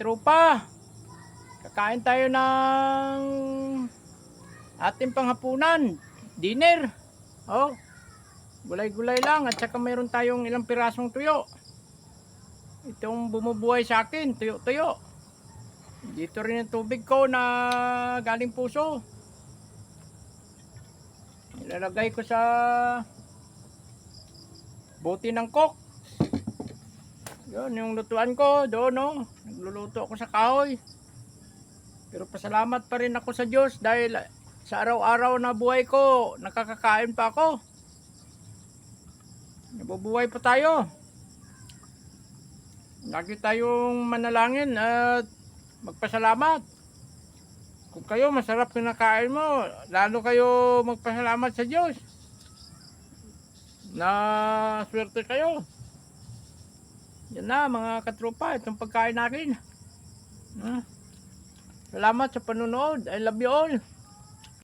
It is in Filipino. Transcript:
Katropa, kakain tayo ng ating panghapunan, dinner. Oh, gulay-gulay lang at saka mayroon tayong ilang pirasong tuyo. Itong bumubuhay sa akin, tuyo-tuyo. Dito rin ang tubig ko na galing puso. Ilalagay ko sa bote ng coke. Yun, yung lutuan ko doon, no? Nagluluto ako sa kahoy. Pero pasalamat pa rin ako sa Diyos dahil sa araw-araw na buhay ko, nakakakain pa ako. Nabubuhay pa tayo. Lagi tayong manalangin at magpasalamat. Kung kayo masarap kinakain mo, lalo kayo magpasalamat sa Diyos. Na swerte kayo. Yan na mga katropa, itong pagkain natin. Salamat sa panonood. I love you all.